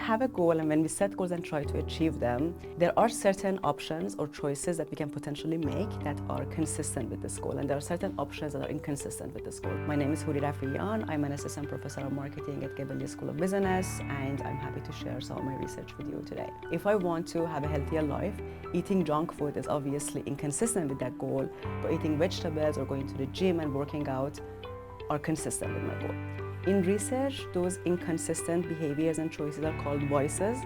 have a goal and when we set goals and try to achieve them, there are certain options or choices that we can potentially make that are consistent with this goal, and there are certain options that are inconsistent with this goal. My name is Huri Rafiyan. I'm an assistant professor of marketing at Gebeli School of Business, and I'm happy to share some of my research with you today. If I want to have a healthier life, eating junk food is obviously inconsistent with that goal, but eating vegetables or going to the gym and working out are consistent with my goal. In research, those inconsistent behaviors and choices are called vices,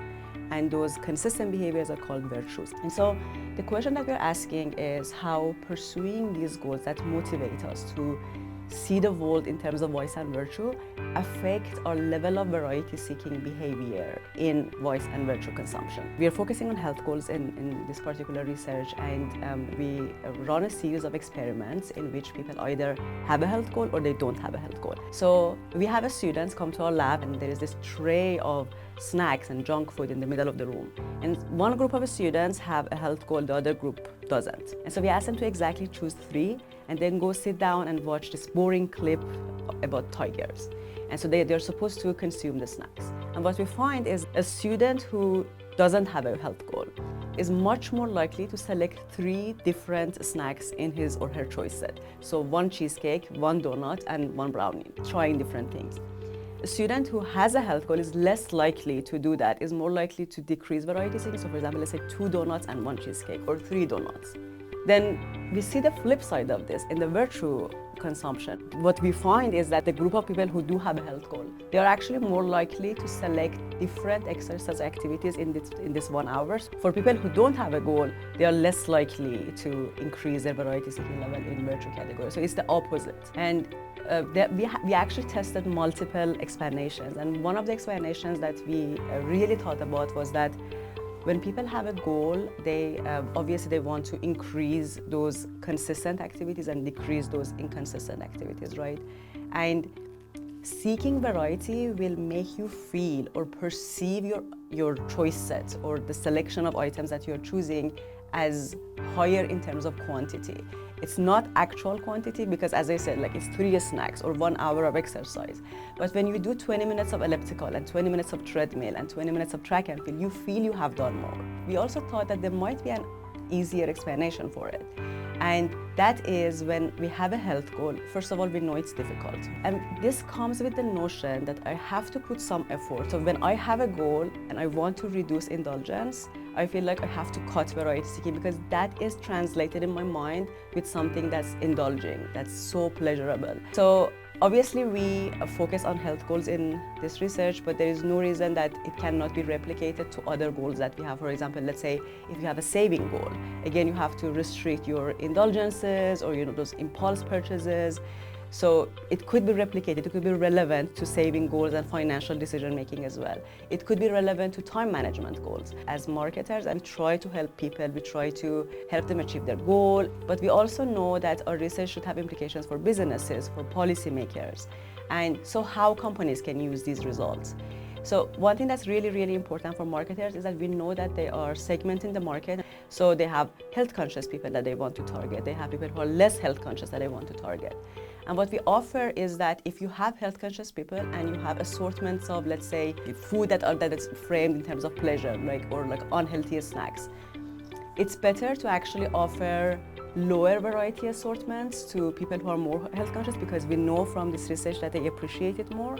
and those consistent behaviors are called virtues. And so the question that we're asking is how pursuing these goals that motivate us to see the world in terms of vice and virtue affect our level of variety-seeking behavior in vice and virtue consumption. We are focusing on health goals in this particular research, and we run a series of experiments in which people either have a health goal or they don't have a health goal. So we have students come to our lab, and there is this tray of snacks and junk food in the middle of the room. And one group of students have a health goal, the other group doesn't. And so we asked them to exactly choose 3 and then go sit down and watch this boring clip about tigers. And so they're supposed to consume the snacks. And what we find is a student who doesn't have a health goal is much more likely to select 3 different snacks in his or her choice set. So 1 cheesecake, 1 donut, and 1 brownie, trying different things. A student who has a health goal is less likely to do that, is more likely to decrease variety seeking. So for example, let's say 2 donuts and 1 cheesecake, or 3 donuts. Then we see the flip side of this in the virtue consumption. What we find is that the group of people who do have a health goal, they are actually more likely to select different exercise activities in this 1 hour. For people who don't have a goal, they are less likely to increase their variety seeking level in virtue category. So it's the opposite. And we actually tested multiple explanations, and one of the explanations that we really thought about was that when people have a goal, they obviously they want to increase those consistent activities and decrease those inconsistent activities, right? And seeking variety will make you feel or perceive your choice set or the selection of items that you're choosing as higher in terms of quantity. It's not actual quantity because, as I said, like it's 3 snacks or 1 hour of exercise. But when you do 20 minutes of elliptical and 20 minutes of treadmill and 20 minutes of track and field, you feel you have done more. We also thought that there might be an easier explanation for it. And that is when we have a health goal, first of all, we know it's difficult. And this comes with the notion that I have to put some effort. So when I have a goal and I want to reduce indulgence, I feel like I have to cut variety seeking because that is translated in my mind with something that's indulging, that's so pleasurable. So obviously we focus on health goals in this research, but there is no reason that it cannot be replicated to other goals that we have. For example, let's say if you have a saving goal, again, you have to restrict your indulgences or those impulse purchases. So it could be replicated, it could be relevant to saving goals and financial decision making as well. It could be relevant to time management goals. As marketers, we try to help people, we try to help them achieve their goal, but we also know that our research should have implications for businesses, for policymakers, and so how companies can use these results. So one thing that's really, really important for marketers is that we know that they are segmenting the market. So they have health conscious people that they want to target. They have people who are less health conscious that they want to target. And what we offer is that if you have health conscious people and you have assortments of, let's say, food that is framed in terms of pleasure, or like unhealthy snacks, it's better to actually offer lower variety assortments to people who are more health conscious because we know from this research that they appreciate it more.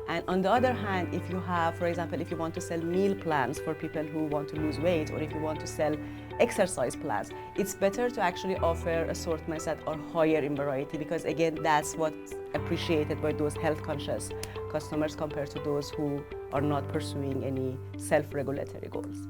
And on the other hand, if you have, for example, if you want to sell meal plans for people who want to lose weight, or if you want to sell exercise plans, it's better to actually offer assortments that are higher in variety because, again, that's what's appreciated by those health conscious customers compared to those who are not pursuing any self-regulatory goals.